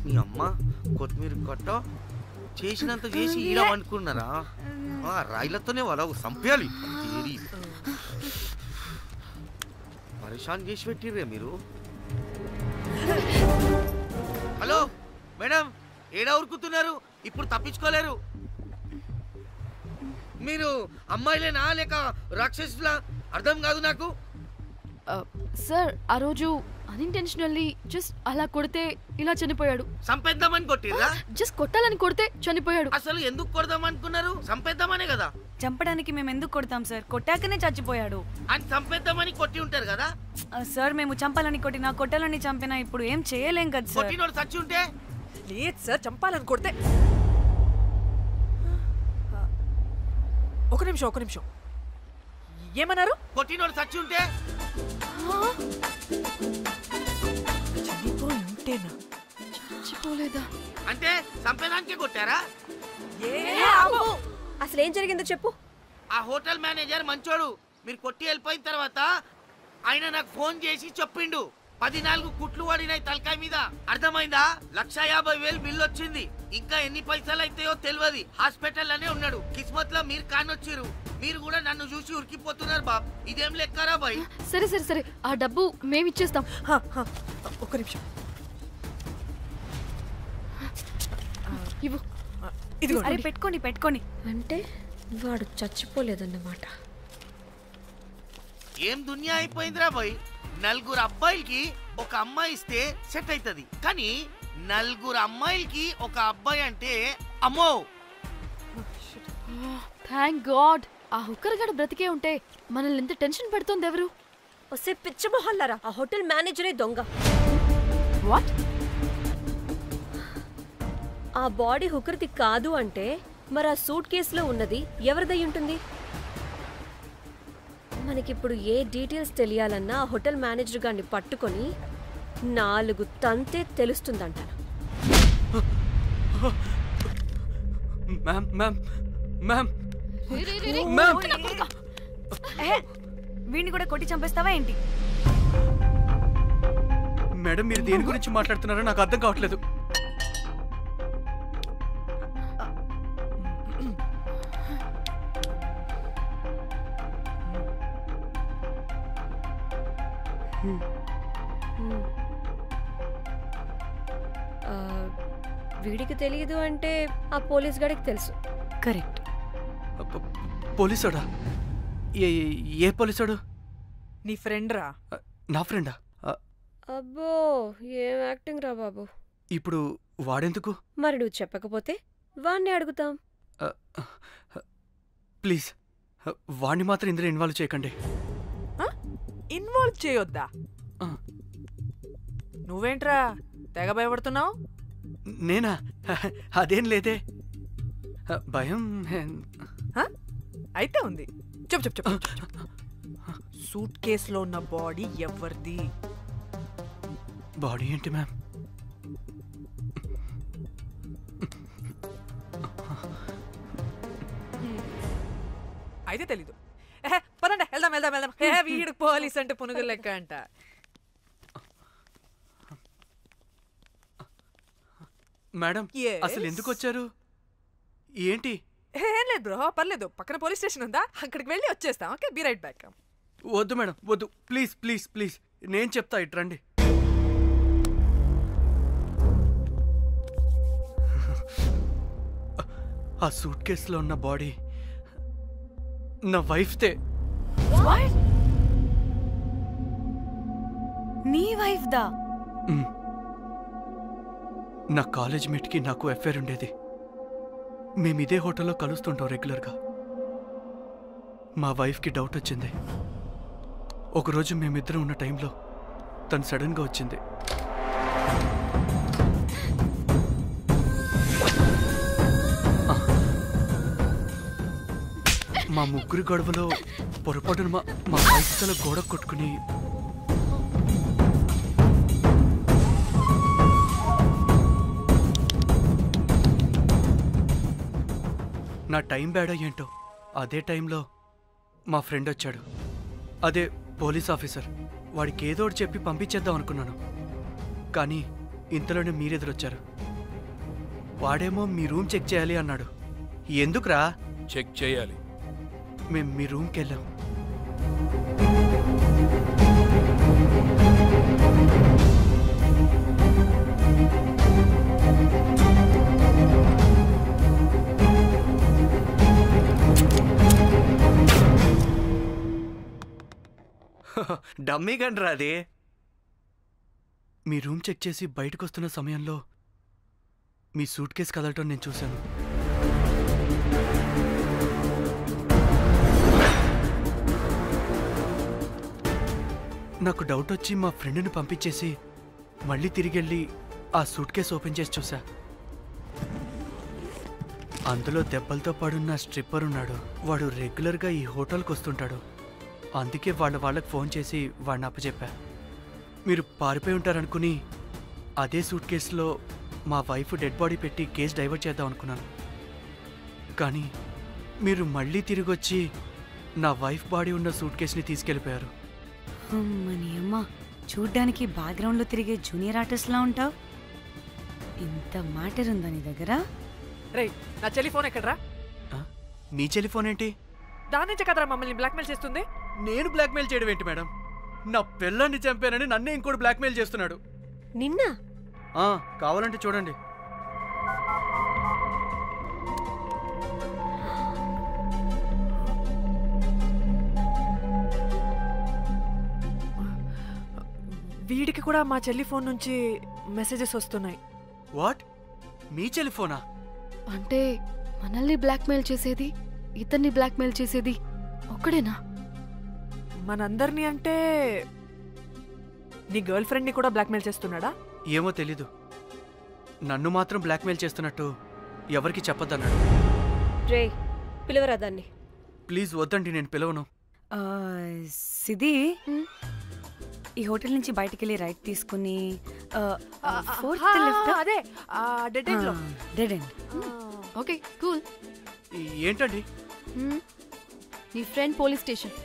మీ అమ్మ కొత్తిమీర కట్ట చేసినంత చేసి ఈడ అనుకున్నారా? రాయిలతోనే వాళ్ళ సంపేయాలి. పరేషాన్ చేసి పెట్టిర్రే మీరు. హలో మేడం, ఏడా ఉరుకుతున్నారు? ఇప్పుడు తప్పించుకోలేరు. మీరు అమ్మాయిలేనా లేక రాక్షసులా? అర్థం కాదు నాకు. సార్ ఆ రోజు అన్ఇంటెన్షనల్లీ జస్ట్ అలా కొడితే ఇలా చనిపోయాడు. సంపేద్దామని కొట్టిర్రా? జస్ట్ కొట్టాలని కొడితే చనిపోయాడు. అసలు ఎందుకు కొడదాం అనుకున్నారు? సంపేద్దామనే కదా. చంపడానికి మేము ఎందుకు కొడతాం సార్? కొట్టాకనే చచ్చిపోయాడు. అని సంపేద్దామని కొట్టి ఉంటారు కదా సార్. మేము చంపాలని కొట్టినా కొట్టాలని చంపినా ఇప్పుడు ఏం చేయలేం కదా సార్. కొట్టినోడు చచ్చి ఉంటే? లేదు సార్, చంపాలని కొడితే. ఒక నిమిషం ఏమన్నారు? కొట్టినోడు చచ్చి ఉంటే? చనిపోయి ఉంటేనా? చచ్చిపోలేదా అంటే సంపేదానికే కొట్టారా? అసలు ఏం జరిగిందో చెప్పు. ఆ హోటల్ మేనేజర్ మంచోడు. మీరు కొట్టి వెళ్ళిపోయిన తర్వాత ఆయన నాకు ఫోన్ చేసి చెప్పిండు 14 కుట్లు పడినాయి తలకాయ మీద. అర్థమైందా? 1,50,000 బిల్లు వచ్చింది. ఇంకా ఎన్ని పైసలు అయితాయో తెలియదు. హాస్పిటల్ అనే ఉన్నాడు. కిస్మత్ లో మీరు కానొచ్చిరు. మీరు కూడా నన్ను చూసి ఉరికిపోతున్నారు బాబ్. ఇదేం లెక్కరా బాయ్? సరే సరే సరే, ఆ డబ్బు మేమిచ్చేస్తాం. ఒక్క నిమిషం. ఇవ్వు. అరే పెట్టుకోండి. అంటే వాడు చచ్చిపోలేదన్నమాట. ఏం దునియా అయిపోయిందిరా బాయ్. 4 అబ్బాయిలకి ఒక అమ్మాయి ఇస్తే సెట్ అవుతుంది, కానీ 4 అమ్మాయిలకి ఒక అబ్బాయి అంటే అమ్మో. థ్యాంక్ గాడ్ ఆ హుక్కర్ గడ బ్రతికే ఉంటే మనల్ని ఎంత టెన్షన్ పెడుతుంది ఎవరు? వస్తే పిచ్చ మొహల్లారా, ఆ హోటల్ మేనేజరే దొంగ. వాట్? ఆ బాడీ హుకర్ది కాదు అంటే మరి ఆ సూట్ కేసులో ఉన్నది ఎవరిదై ఉంటుంది? మనకిప్పుడు ఏ డీటెయిల్స్ తెలియాలన్నా ఆ హోటల్ మేనేజర్ గారిని పట్టుకొని 4 తంతే తెలుస్తుందంటాను. వీడిని కూడా కొట్టి చంపేస్తావా ఏంటి? మేడం, మీరు దేని గురించి మాట్లాడుతున్నారో నాకు అర్థం కావట్లేదు. వీడికి తెలియదు అంటే ఆ పోలీస్ గాడికి తెలుసు. కరెక్ట్. పోలీసోడా? ఏ పోలీసోడు? నీ ఫ్రెండ్ రా. నా ఫ్రెండా? అబ్బో, ఏం యాక్టింగ్ రా బాబు. ఇప్పుడు వాడెందుకు? మరి నువ్వు చెప్పకపోతే వాణ్ణి అడుగుతాం. ప్లీజ్ వాణ్ణి మాత్రం ఇందులో ఇన్వాల్వ్ చేయకండి. ఇన్వాల్వ్ చేయొద్దా? నువ్వేంట్రా తెగ భయపడుతున్నావు? నేనా? అదేం లేదే. భయం అయితే ఉంది. చెప్పు. సూట్ కేసులో ఉన్న బాడీ ఎవరిది? బాడీ ఏంటి మ్యామ్? అయితే తెలీదు. పదండి, వెళ్దాం. వీడు పోలీస్ అంటే పునుగులు లెక్క అంట. మేడం, అసలు ఎందుకు వచ్చారు? ఏంటి? ఏం లేదు బ్రో, పర్లేదు. పక్కన పోలీస్ స్టేషన్ ఉందా, అక్కడికి వెళ్ళి వచ్చేస్తాం. Okay, be right back. వద్దు మేడం, వద్దు. ప్లీజ్ నేను చెప్తా, ఇట్రండి. ఆ సూట్ కేసులో ఉన్న బాడీ నా వైఫ్దే. నీ వైఫ్ దా? నా కాలేజ్ మేట్కి నాకు అఫైర్ ఉండేది. మేము ఇదే హోటల్లో కలుస్తుంటాం రెగ్యులర్గా. మా వైఫ్కి డౌట్ వచ్చింది. ఒకరోజు మేమిద్దరం ఉన్న టైంలో తను సడన్గా వచ్చింది. మా ముగ్గురి గొడవలో పొరపాటున మా వైఫ్ తల గోడ కొట్టుకుని నా టైం బ్యాడ్ అయ్యేంటో అదే టైంలో మా ఫ్రెండ్ వచ్చాడు. అదే పోలీస్ ఆఫీసర్. వాడికి ఏదో ఒకటి చెప్పి పంపించేద్దాం అనుకున్నాను, కానీ ఇంతలోనే మీరెదురొచ్చారు. వాడేమో మీ రూమ్ చెక్ చేయాలి అన్నాడు. ఎందుకురా? చెక్ చేయాలి. మేము మీ రూమ్కి వెళ్ళాం. డమ్మీ గండ్రా అది. మీ రూమ్ చెక్ చేసి బయటకు వస్తున్న సమయంలో మీ సూట్ కేసు కదలటం నేను చూశాను. నాకు డౌట్ వచ్చి మా ఫ్రెండ్ని పంపించేసి మళ్ళీ తిరిగెళ్ళి ఆ సూట్ కేసు ఓపెన్ చేసి చూసా. అందులో దెబ్బలతో పడున్న స్ట్రిప్పర్ ఉన్నాడు. వాడు రెగ్యులర్గా ఈ హోటల్కి వస్తుంటాడు. అందుకే వాళ్ళకి ఫోన్ చేసి వాడిని అప్పచెప్పా. మీరు పారిపోయి ఉంటారనుకుని అదే సూట్ కేసులో మా వైఫ్ డెడ్ బాడీ పెట్టి కేసు డైవర్ట్ చేద్దాం అనుకున్నాను. కానీ మీరు మళ్ళీ తిరిగి వచ్చి నా వైఫ్ బాడీ ఉన్న సూట్ కేసుని తీసుకెళ్ళిపోయారు. అమ్మని అమ్మ, చూడ్డానికి బ్యాక్గ్రౌండ్లో తిరిగే జూనియర్ ఆర్టిస్ట్లా ఉంటావు. ఇంత మ్యాటర్ ఉందా నీ దగ్గర? రేయ్, నా చెల్లి ఫోన్ ఎక్కడరా? నీ టెలిఫోన్ ఏంటి? దాని నుంచే కదరా మమ్మల్ని బ్లాక్మెయిల్ చేస్తుంది. నేను బ్లాక్మెయిల్ చేయడం ఏంటి మేడం? నా పిల్లాన్ని చంపానని నన్నే ఇంకోటి బ్లాక్మెయిల్ చేస్తున్నాడు. నిన్న కావాలంటే చూడండి. వీడికి కూడా మా చెల్లి ఫోన్ నుంచి మెసేజెస్ వస్తున్నాయి. వాట్? మీ టెలిఫోనా? అంటే మనల్ని బ్లాక్మెయిల్ చేసేది, ఇతన్ని బ్లాక్మెయిల్ చేసేది ఒక్కడేనా? మనందరినీ అంటే నీ గర్ల్ ఫ్రెండ్ని కూడా బ్లాక్మెయిల్ చేస్తున్నాడా? ఏమో తెలీదు. నన్ను మాత్రం బ్లాక్మెయిల్ చేస్తున్నట్టు ఎవరికి చెప్పొద్దన్నాడు. రే, పిలవరా దాన్ని. ప్లీజ్ వద్దండి, నేను పిలవను. సిది, ఈ హోటల్ నుంచి బయటికి వెళ్ళి రైట్ తీసుకుని ఫోర్త్ లెఫ్ట్. అదే డెడ్ ఎండ్ లో. Dead end. Okay, cool. ఏంటండి? నీ ఫ్రెండ్ పోలీస్ స్టేషన్.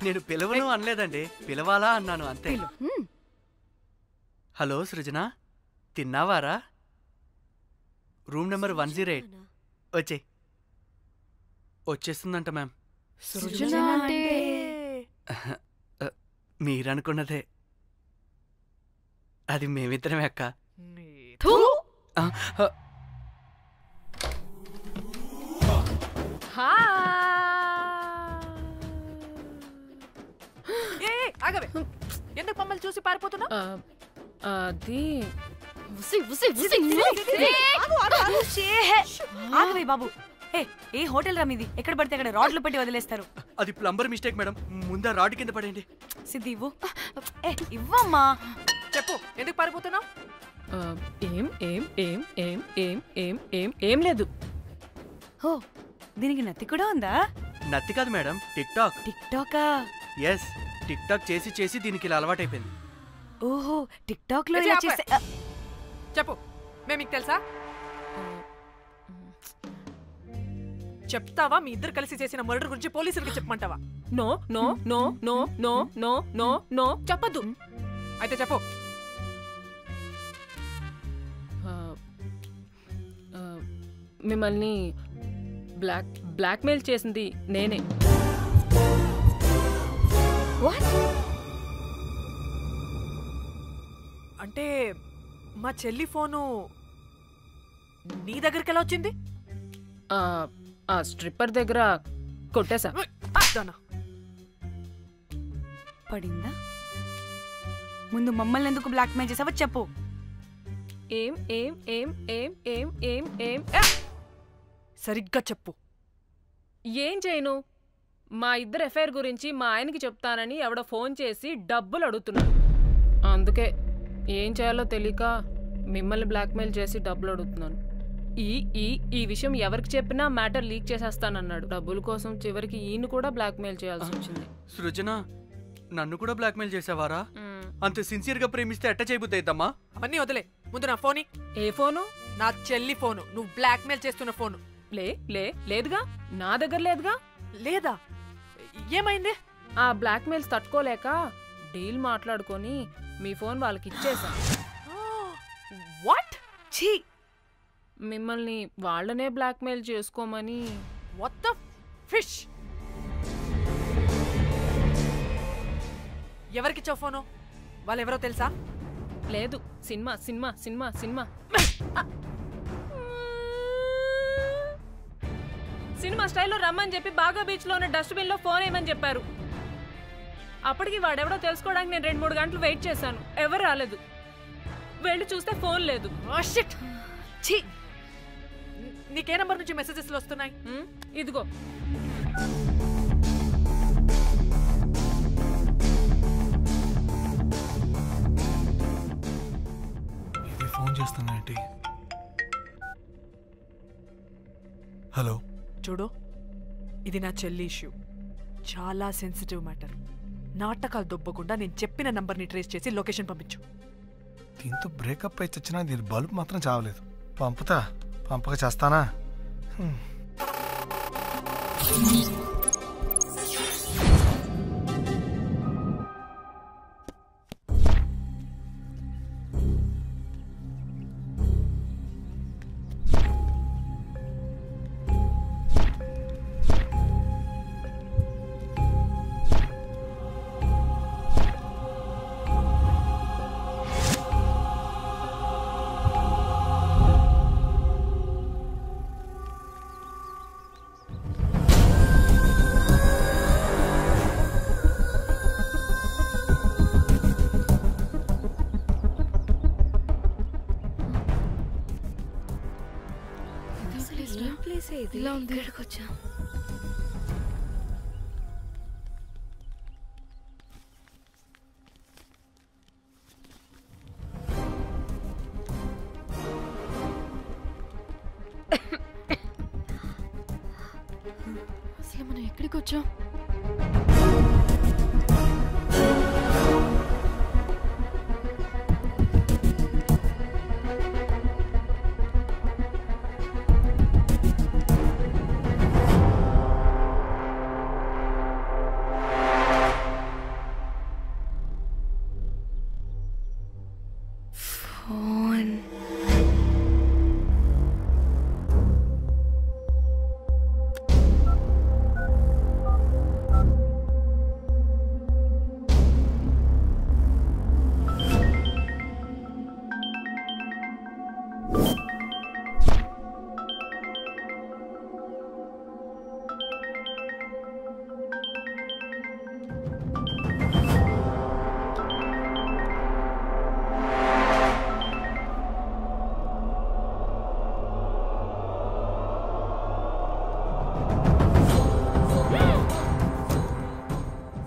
నేను పిలవను అనలేదండి, పిలవాలా అన్నాను అంతే. హలో సృజన, తిన్నావారా? Room number 108. వచ్చేస్తుందంట మ్యామ్. సృజన అంటే మీరనుకున్నదే. అది మేమిద్దరమే అక్క. ఆగవే, ఎందుకు మమ్మల్ని చూసి పారిపోతున్నా? అది ఆగవే బాబు. ఏ హోటల్ రా మీది? ఎక్కడ పడితే అక్కడ రాడ్లు పెట్టి వదిలేస్తారు. అది ప్లంబర్ మిస్టేక్ మేడం. ముందా రాడ్ కింద పడండి. సిద్ధి ఇవ్వు. ఇవ్వమ్మా. చెప్పు, ఎందుకు పారిపోతున్నావు? ఏం ఏం ఏం ఏం ఏం ఏం ఏం ఏం లేదు. హో, దీనికి నత్తి కూడా ఉందా? నత్తి కాదు మేడం, టిక్ టాక్. టిక్ టాకా? ఎస్, టిక్ టాక్ చేసి చేసి దీనికి ఇలా అలవాటైపోయింది. ఓహో, టిక్ టాక్ లో ఇలా చేసే. చెప్పు, మేము మీకు తెలుసా? చెప్తావా? మీ ఇద్దరు కలిసి చేసిన మర్డర్ గురించి పోలీసులకి చెప్పమంటావా? No no no no no no no no చెప్పద్దు. అయితే చెప్పు. మిమ్మల్ని బ్లాక్మెయిల్ చేసింది నేనే. అంటే మా చెల్లి ఫోను నీ దగ్గరికి ఎలా వచ్చింది? ఆ స్ట్రిప్పర్ దగ్గర కొట్టేశా. పడిందా? ముందు మమ్మల్ని ఎందుకు బ్లాక్మెయిల్ చేసావో చెప్పు. ఏం ఏం ఏం ఏం ఏం ఏం ఏం సరిగ్గా చెప్పు. ఏం చేయను? మా ఇద్దరు ఎఫ్ఐఆర్ గురించి మా ఆయనకి చెప్తానని ఎవడో ఫోన్ చేసి డబ్బులు అడుగుతున్నాడు. అందుకే ఏం చేయాలో తెలియక మిమ్మల్ని బ్లాక్మెయిల్ చేసి డబ్బులు అడుగుతున్నాను. ఈ విషయం ఎవరికి చెప్పినా మ్యాటర్ లీక్ చేసేస్తానన్నాడు. డబ్బుల కోసం చివరికి ఈయన కూడా బ్లాక్మెయిల్ చేయాల్సి వచ్చింది. సృజన, నన్ను కూడా బ్లాక్మెయిల్ చేసావారా? అంత సిన్సియర్ గా ప్రేమిస్తే ఎట్ట చేయబుద్ది అయిద్దమ్మా? అవన్నీ వదిలే, ముందు నా ఫోన్. ఏ ఫోను? నా చెల్లి ఫోను. నువ్వు బ్లాక్మెయిల్ చేస్తున్న ఫోను. లేదుగా, నా దగ్గర లేదుగా. లేదా? ఏమైంది? ఆ బ్లాక్మెయిల్స్ తట్టుకోలేక డీల్ మాట్లాడుకొని మీ ఫోన్ వాళ్ళకి ఇచ్చేసా. వాట్? ఛీ, మిమ్మల్ని వాళ్ళనే బ్లాక్మెయిల్ చేసుకోమని. What the fish? ఎవరికిచ్చావు ఫోను? వాళ్ళెవరో తెలుసా? లేదు, cinema cinema cinema cinema cinema స్టైల్లో రమ్మని చెప్పి బాగా బీచ్లో ఉన్న డస్ట్బిన్లో ఫోన్ వేయమని చెప్పారు. అప్పటికి వాడెవడో తెలుసుకోవడానికి నేను 2-3 గంటలు వెయిట్ చేశాను. ఎవరు రాలేదు. వెళ్ళి చూస్తే ఫోన్ లేదు. షిట్. ఛీ, నీకే నంబర్ నుంచి మెసేజెస్లు వస్తున్నాయి? ఇదిగో. ఇది ఫోన్ చేస్తున్నాయండి. హలో, చూడు, ఇది నా చెల్లి ఇష్యూ. చాలా సెన్సిటివ్ మ్యాటర్. నాటకాలు దొబ్బకుండా నేను చెప్పిన నంబర్ని ట్రేస్ చేసి లొకేషన్ పంపించు. దీంతో బ్రేకప్ అయి చచ్చినా దీని బల్బ్ మాత్రం చావలేదు. పంపుతా, పంపక చేస్తానా? ఇలా ఉంది. ఇక్కడికి వచ్చా. అసలు మనం ఎక్కడికి వచ్చాం?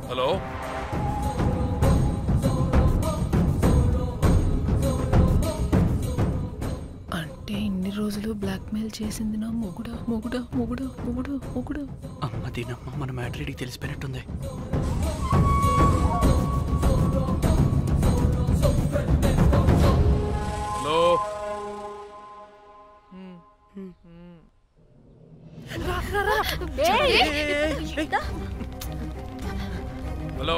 హలో, అంటే ఇన్ని రోజులు బ్లాక్మెయిల్ చేసింది నా మొగుడా మొగుడా మొగుడా మొగుడా మొగుడా. అమ్మ దీనమ్మ, మన మ్యాట్రీడికి తెలిసిపోయినట్టుంది. Hello, hello.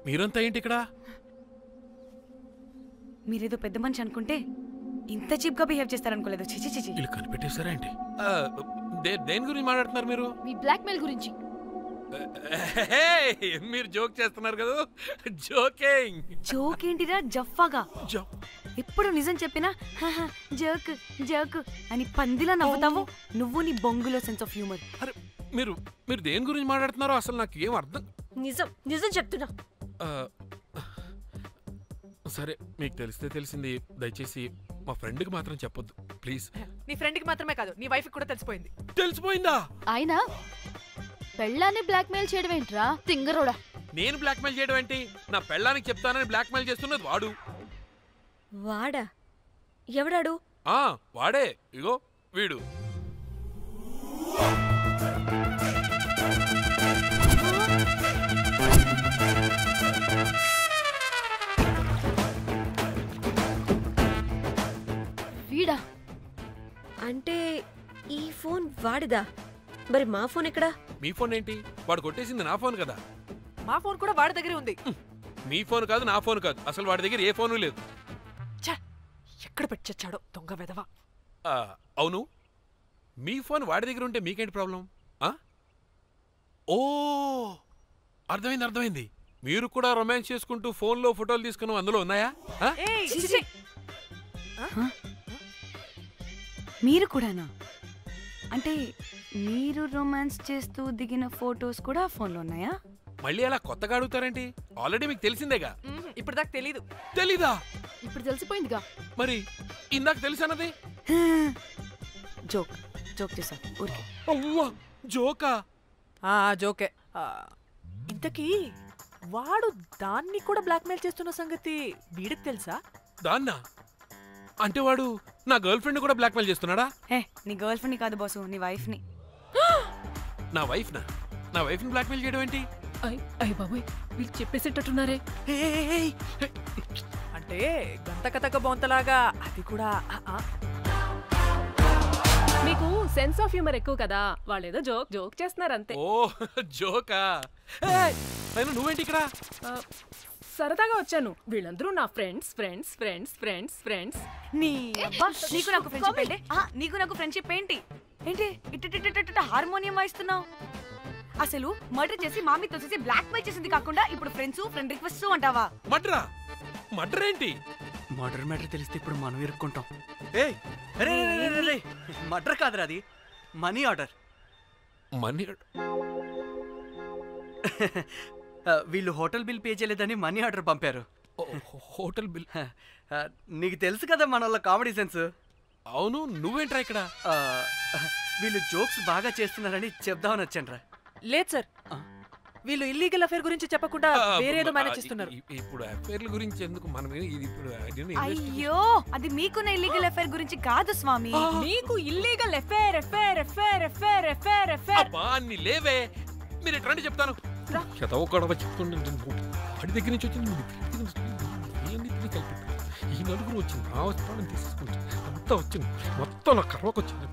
మీరంతా ఏంటి ఇక్కడ? మీరేదో పెద్ద మనిషి అనుకుంటే ఇంత చీప్ గా బిహేవ్ చేస్తారనుకోలేదు. చిచి చిచి. వీళ్ళు కనిపెట్టేశారా ఏంటి? దేని గురించి మాట్లాడుతున్నారు మీరు? మీ బ్లాక్మెయిల్ గురించి. మీరు జోక్ చేస్తున్నారు కదా? జోకింగ్. జోక్ ఏంటిరా జఫ్ఫాగా? ఎప్పుడు నిజం చెప్పినా జోక్ జోక్ అని పందిలా నవ్వుతావు. నువ్వు నీ బొంగులో సెన్స్ ఆఫ్ హ్యూమర్. అరే, మీరు మీరు దేని గురించి మాట్లాడుతున్నారో అసలు నాకు ఏం అర్థం. నిజం నిజం చెప్తున్నా. సరే, మీకు తెలిస్తే తెలిసింది. దయచేసి మా ఫ్రెండ్కి మాత్రం చెప్పొద్దు ప్లీజ్. నీ ఫ్రెండ్కి మాత్రమే కాదు, నీ వైఫ్కి కూడా తెలిసిపోయింది. తెలిసిపోయిందా? ఆయన పెళ్ళాన్ని బ్లాక్మెయిల్ చేయడం ఏంట్రా తింగరోడా? నేను బ్లాక్మెయిల్ చేయడం ఏంటి? నా పెళ్ళానికి చెప్తానని బ్లాక్మెయిల్ చేస్తున్నది వాడు. వాడా? ఎవడాడు? వాడే. ఇగో వీడు. వీడా? అంటే ఈ ఫోన్ వాడిదా? మరి మా ఫోన్ ఎక్కడా? మీ ఫోన్ ఏంటి? వాడు కొట్టేసింది నా ఫోన్ కదా. మా ఫోన్ కూడా వాడి దగ్గరే ఉంది. మీ ఫోన్ కాదు, నా ఫోన్ కాదు, అసలు వాడి దగ్గర ఏ ఫోను లేదు. ఎక్కడ పెట్టొచ్చాడో దొంగ వెధవా. అవును, మీ ఫోన్ వాడి దగ్గర ఉంటే మీకేంటి ప్రాబ్లం? ఓ అర్థమైంది. మీరు కూడా రొమాన్స్ చేసుకుంటూ ఫోన్లో ఫోటోలు తీసుకున్నాం, అందులో ఉన్నాయా? మీరు కూడానా? అంటే మీరు రొమాన్స్ చేస్తూ దిగిన ఫోటోస్ కూడా ఫోన్లో ఉన్నాయా? మళ్ళీ అలా కొత్తగా అడుగుతారేంటి? ఆల్రెడీ మీకు తెలిసిందేగా. ఇప్పుడు దాకా తెలీదా? ఇప్పుడు తెలిసిపోయిందిగా. మరి ఇందాక తెలుసన్నది జోక్ చేశా ఊరికే. అవ్వా జోకా? జోకే. ఇంతకీ వాడు దాన్ని కూడా బ్లాక్మెయిల్ చేస్తున్న సంగతి వీడికి తెలుసా? దాన్నా? అంటే వాడు నా గర్ల్ ఫ్రెండ్ కూడా బ్లాక్మెయిల్ చేస్తున్నాడా? నీ గర్ల్ ఫ్రెండ్ కాదు బాసు, నీ వైఫ్ ని. నా వైఫ్ ని బ్లాక్మెయిల్ చేయడం ఏంటి? అయ్య బాబోయ్, వీళ్ళు చెప్పేసేటట్టున్నారే. అంటే గంత కథక బొంతలాగా అది కూడా. మీకు సెన్స్ ఆఫ్ హ్యూమర్ ఎక్కువ కదా, వాళ్ళేదో జోక్ చేస్తున్నారు అంతే. ఓ జోకా? నువ్వేంటి ఇక్కడ? సరదాగా వచ్చాను. వీళ్ళందరూ నా ఫ్రెండ్స్. నీకు నాకు ఫ్రెండ్షిప్ ఏంటి? నీకు నాకు ఫ్రెండ్షిప్ ఏంటి? ఇట్ట హార్మోనియం వాయిస్తున్నావు. అసలు మర్డర్ చేసి మామితో చేసి బ్లాక్ మెయిల్ చేసింది కాకుండా ఇప్పుడు ఫ్రెండ్ రిక్వెస్ట్ అంటావా? మర్డర్ ఏంటి? మర్డర్ తెలిస్తే ఇప్పుడు మనం ఇరుక్కుంటాం. మర్డర్ కాదురా, అది మనీ ఆర్డర్. వీళ్ళు హోటల్ బిల్ పే చేయలేదని మనీ ఆర్డర్ పంపారు. Hotel bill? నీకు తెలుసు కదా మన వాళ్ళ కామెడీ సెన్స్. అవును, నువ్వేంట్రా ఇక్కడ? వీళ్ళు జోక్స్ బాగా చేస్తున్నారని చెప్దామని వచ్చానురా. లేదు సార్, వీళ్ళు ఇల్లీగల్ అఫేర్ గురించి చెప్పకుండా వేరేదో మేనేజ్ చేస్తున్నారు. ఇప్పుడు అఫేర్ల గురించి ఎందుకు మనం ఇప్పుడు? అయ్యో, అది మీకున్న ఇల్లీగల్ అఫేర్ గురించి కాదు స్వామి. మీకు ఇల్లీగల్ అఫేర్. అన్ని లేవే, మీరు ఎట్రండి చెప్తాను. వాడి దగ్గర నుంచి వచ్చింది, ఈ నలుగురు వచ్చింది, ఆ వస్త్రాన్ని తీసుకుంటుంది, అంతా వచ్చింది, మొత్తం నా కర్వకు వచ్చింది.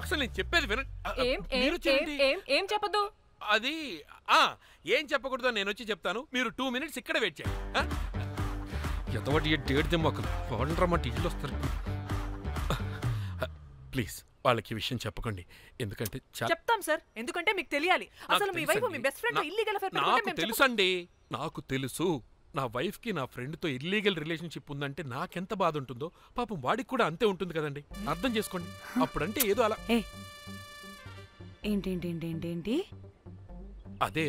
అసలు నేను చెప్పేది వినండి. ఏం చెప్పదు? అది ఏం చెప్పకూడదు, నేను వచ్చి చెప్తాను. మీరు 2 minutes ఇక్కడ వెయిట్ చేయండి. ఎంతవాటి డేట్ దెమ్మకలు వాడంటారన్నమాట, ఇల్లు వస్తారు. ప్లీజ్ వాళ్ళకి ఈ విషయం చెప్పకండి, ఎందుకంటే చెప్తాం సార్, ఎందుకంటే మీకు తెలియాలి. అసలు మీ వైఫ్ మీ బెస్ట్ ఫ్రెండ్ ఇల్లీగల్ అఫేర్. నాకు తెలుసండి, నాకు తెలుసు. నా వైఫ్ కి నా ఫ్రెండ్ తో ఇల్లీగల్ రిలేషన్షిప్ ఉందంటే నాకెంత బాధ ఉంటుందో పాపం వాడికి కూడా అంతే ఉంటుంది కదండి. అర్థం చేసుకోండి. అప్పుడంటే ఏదో అలా. ఏంటి? అదే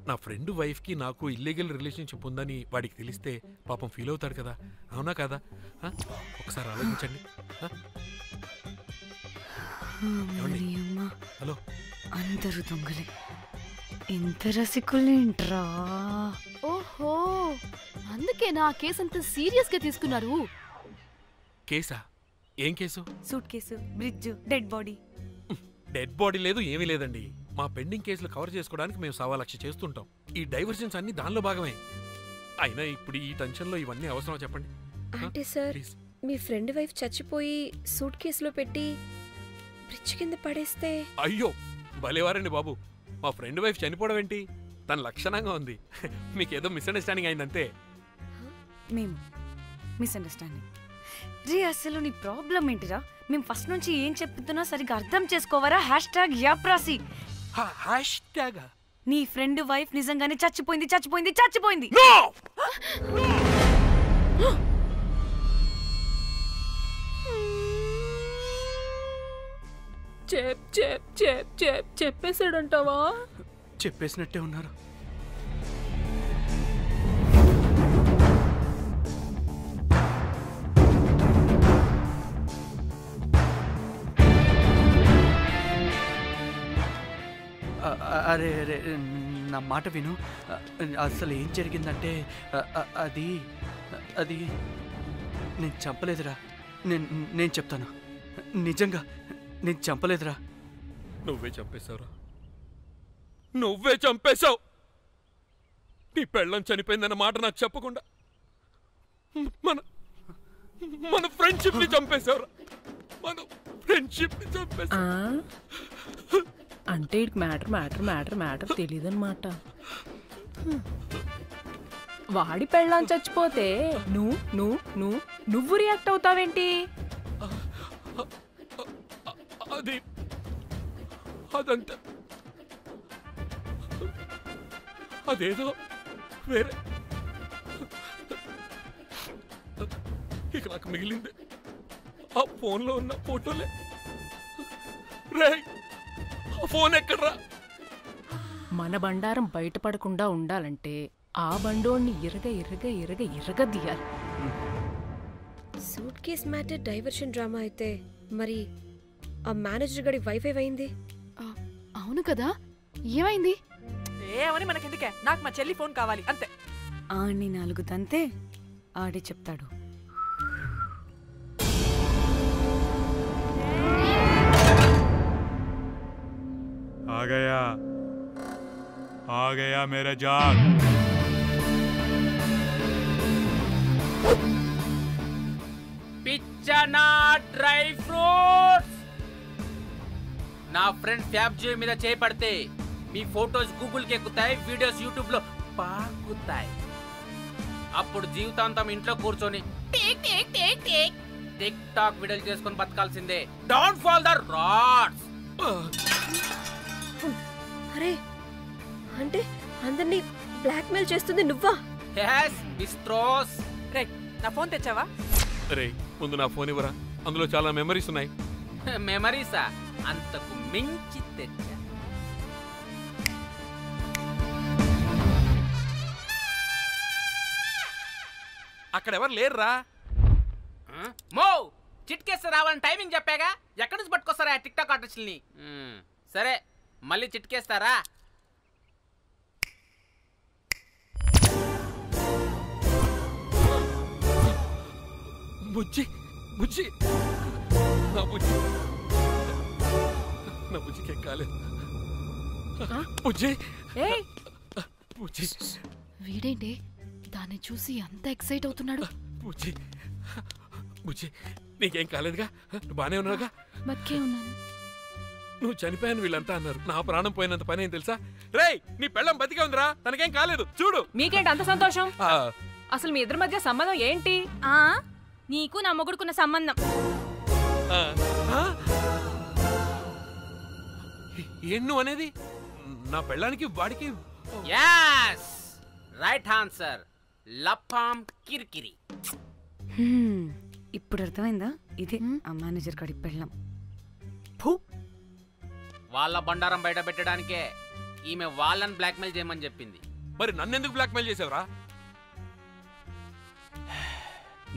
నా ఫ్రెండ్ వైఫ్ కి నాకు ఇల్లీగల్ రిలేషన్షిప్ ఉందని వాడికి తెలిస్తే పాపం ఫీల్ అవుతాడు కదా, అవునా కదా? ఒకసారి ఆలోచించండి. హలో, అందరూ దొంగలే, ఎంత రసికులేంట్రా. ఓహో, అందుకే నా కేసు అంత సీరియస్ గా తీసుకున్నారు. కేసా? ఏం case? Suit case, bridge, dead body. Dead body లేదు, ఏమీ లేదండి. మా పెండింగ్ కేసులు కవర్ చేసుకోవడానికి మేము 1,00,000 చేస్తుంటాం. ఈ డైవర్షన్స్ అన్ని దానిలో భాగమే. అయినా ఇప్పుడు ఈ టెన్షన్ లో ఇవన్నీ అవసరం చెప్పండి. అంటే సార్, మీ ఫ్రెండ్ వైఫ్ చచ్చిపోయి సూట్ కేసులో పెట్టి బ్రిడ్జ్ కింద పడేస్తే? అయ్యో భలేవారండి బాబు, మా ఫ్రెండ్ వైఫ్ చనిపోవడం ఏంటి? తన లక్షణంగా ఉంది. మీకేదో మిస్అండర్స్టాండింగ్ అయిందంతే. మేము మిస్అండర్స్టాండింగ్ రీ, అసలు నీ ప్రాబ్లం ఏంటిరా? మేము ఫస్ట్ నుంచి ఏం చెప్తున్నా సరిగ్గా అర్థం చేసుకోవరా? #యాప్రాసి. నీ ఫ్రెండ్ వైఫ్ నిజంగానే చచ్చిపోయింది. చెప్పేసాడంటావా? చెప్పేసినట్టే ఉన్నారు. అరే నా మాట విను. అసలు ఏం జరిగిందంటే అది నేను చంపలేదురా. నేను చెప్తాను, నిజంగా నేను చంపలేదురా. నువ్వే చంపేశావు. నీ పెళ్ళం చనిపోయిందన్న మాట నాకు చెప్పకుండా మన ఫ్రెండ్షిప్ ని చంపేశావురా. అంటే మ్యాటర్ తెలియదన్నమాట. వాడి పెళ్ళాం చచ్చిపోతే నువ్వు రియాక్ట్ అవుతావేంటి? అదంతా అదేదో వేరే. ఇక నాకు మిగిలింది ఆ ఫోన్లో ఉన్న ఫోటోలే. రే, ఆ ఫోన్ ఎక్కడ్రా? మన బండారం బయటపడకుండా ఉండాలంటే ఆ బండోణ్ణి ఇరగదీయాలి. Suitcase matter diversion drama అయితే మరి ఆ మేనేజర్ గడి వైఫై అయింది. అవును కదా, ఏమైంది? ఏమని మనకెందుకే, నాకు మా చెల్లి ఫోన్ కావాలి అంతే. ఆడిని 4 తంతే ఆడే చెప్తాడు. आ गया मेरा जान. పిచ్చనా డ్రై ఫ్రూట్స్. నా ఫ్రెండ్ ఫ్యాబ్జీ మీద చేపడితే మీ ఫోటోస్ గూగుల్కి ఎక్కుతాయి, వీడియోస్ యూట్యూబ్ లో పాకుతాయి. అప్పుడు జీవితాంతం ఇంట్లో కూర్చొని టిక్ టాక్ వీడియోలు చేసుకొని బతకాల్సిందే. Don't fall the rods. అరే, అంటే అందరినీ బ్లాక్మెయిల్ చేస్తుంది నువ్వా? yes బిస్ట్రోస్. రే, నా ఫోన్ తెచ్చావా? రే, ముందు నా ఫోన్ ఇవ్వరా, అందులో చాలా మెమరీస్ ఉన్నాయి. మెమరీసా? అంతకు మించి తెచ్చా. అక్కడ ఎవరు లేరురా. మో చిట్కేస్తే రావాలని టైమింగ్ చెప్పాగా, ఎక్కడి నుంచి పట్టుకొస్తారా టిక్ టాక్ ఆర్టిస్టుల్ని? సరే, మళ్ళీ చిట్కేస్తారా? బుజ్జి బుజ్జి నా బుజ్జి నా బుజ్జికి కాలేదు. బుజ్జి బుజ్జి. వీడేంటి దాన్ని చూసి అంత ఎక్సైట్ అవుతున్నాడు? బుజ్జి బుజ్జి, నీకేం కాలేదుగా? బానే ఉన్నావుగా? బతికే ఉన్నాను. నువ్వు చనిపోయాను వీళ్ళంతా అన్నారు. నా ప్రాణం పోయినంత పని ఏం తెలుసా? రేయ్, నీ పెళ్ళం బతికే ఉందిరా, తనకేం కాలేదు. చూడు. మీకేంటి అంత సంతోషం? అసలు మీ ఇద్దరి మధ్య సంబంధం ఏంటి? నీకు నా మొగుడుకున్న సంబంధం. ఏం నువ్వు అనేది? నా పెళ్ళానికి వాడికి? yes right answer. లపాం కిరికిరి. ఇప్పుడు అర్థమైందా? ఇది ఆ మేనేజర్ గడి పెళ్ళం. వాళ్ళ బండారం బయట పెట్టడానికే ఈమె వాళ్ళని బ్లాక్మెయిల్ చేయమని చెప్పింది. మరి నన్నెందుకు బ్లాక్మెయిల్ చేసావురా?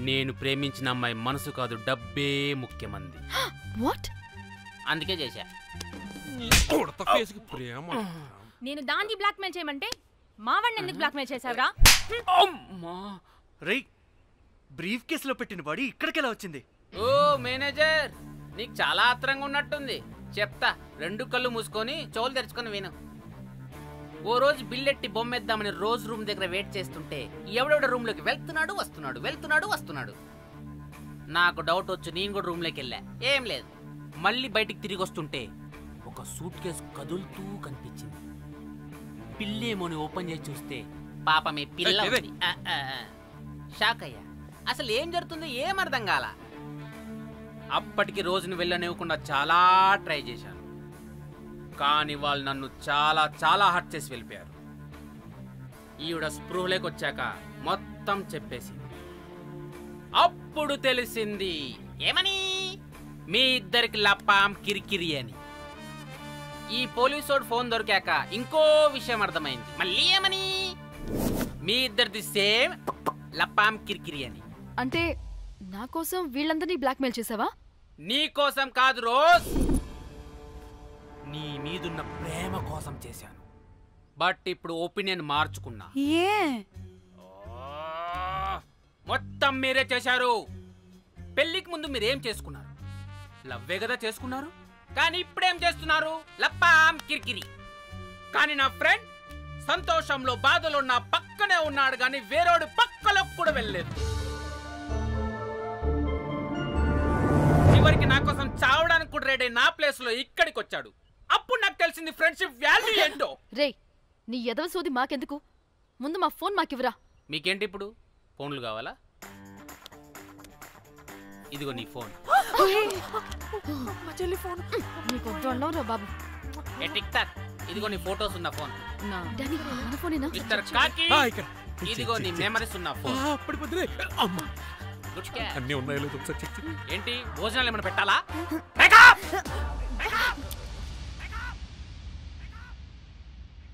నేను ప్రేమించిన అమ్మాయి మనసు కాదు, డబ్బే ముఖ్యమంది. వాట్? అందుకే చేశా. నేను దాన్ని బ్లాక్మెయిల్ చేయమంటే మావాడిని ఎందుకు బ్లాక్మెయిల్ చేశావురా? రేయ్, బ్రీఫ్ కేసులో పెట్టిన బాడీ ఇక్కడికెలా వచ్చింది? ఓ మేనేజర్, నీకు చాలా ఆత్రంగా ఉన్నట్టుంది. చెప్తా, 2 కళ్ళు మూసుకొని చెవులు తెరుచుకొని విను. ఓ రోజు బిల్లెట్టి బొమ్మేద్దామని రోజు రూమ్ దగ్గర వెయిట్ చేస్తుంటే ఎవడెవడ రూమ్ లోకి వెళ్తున్నాడు వస్తున్నాడు. నాకు డౌట్ వచ్చి నేను కూడా రూమ్ లోకి వెళ్ళా. ఏం లేదు. మళ్ళీ బయటికి తిరిగి వస్తుంటే ఒక సూట్ కేసు కదులుతూ కనిపించింది. పిల్లేమోని ఓపెన్ చేసి చూస్తే పాపమే పిల్ల ఉంది. షాక్ అయ్యా. అసలు ఏం జరుగుతుందో ఏం అర్థం కాల. అప్పటికి రోజును వెళ్ళనివ్వకుండా చాలా ట్రై చేశాను, కానీ వాళ్ళు నన్ను చాలా చాలా హర్ట్ చేసి వెళ్ళిపోయారు. ఈవిడ స్పృహలోకి వచ్చాక మొత్తం చెప్పేసింది. అప్పుడు తెలిసింది. ఏమని? మీ ఇద్దరికి లపాం కిరికిరి అని. ఈ పోలీసోడు ఫోన్ దొరికాక ఇంకో విషయం అర్థమైంది. మళ్ళీ ఏమని? మీ ఇద్దరిది సేమ్ లపాం కిరికిరి అని. అంటే నా కోసం వీళ్ళందరినీ బ్లాక్మెయిల్ చేసావా? నీ కోసం కాదు రోజ్, నీ మీదున్న ప్రేమ కోసం చేశాను. బట్ ఇప్పుడు ఒపీనియన్ మార్చుకున్నా. మొత్తం మీరే చేశారు. పెళ్లికి ముందు మీరేం చేసుకున్నారు? లవ్వే కదా చేసుకున్నారు. కానీ ఇప్పుడేం చేస్తున్నారు? లప్పాం కిరికిరి. కానీ నా ఫ్రెండ్ సంతోషంలో బాధలో నా పక్కనే ఉన్నాడు, కానీ వేరేడు పక్కలో కూడా వెళ్ళలేదు. చివరికి నా కోసం చావడానికి కూడా రెడీ నా ప్లేస్ లో ఇక్కడికి వచ్చాడు. అప్పుడు నాకు తెలిసింది ఫ్రెండ్షిప్ వాల్యూ ఏంటో. రే, నీ ఎదవ సోది మాకెందుకు? ముందు మా ఫోన్ మాకివ్వరా. మీకేంటి ఇప్పుడు ఫోన్లు కావాలా? ఇదిగో నీ ఫోన్. మా చెల్లి ఫోన్. నీకు వద్దు అన్నావురా బాబు. ఏ టిక్ టాక్, ఇదిగో నీ ఫోటోస్ ఉన్న ఫోన్. డాడీ మన ఫోనేనా? మిస్టర్ కాకి, ఇదిగో నీ మెమరీస్ ఉన్న ఫోన్. Good catch. అన్నీ ఉన్నాయో లేదో ఒకసారి చెక్ చెయ్యి. ఏంటి భోజనాలు ఏమైనా పెట్టాలా?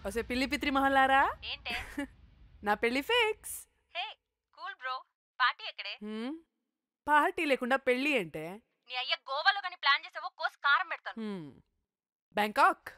ఒసే పిల్లి పిత్రి మహల్లారా, ఏంటే నా పెళ్లి ఫిక్స్. హే కూల్ బ్రో, పార్టీ ఎక్కడే? పార్టీ లేకుండా పెళ్లి అంటే నీ అయ్య గోవాలో కానీ ప్లాన్ చేసావో కోసి కారం పెడతాను. బ్యాంకాక్.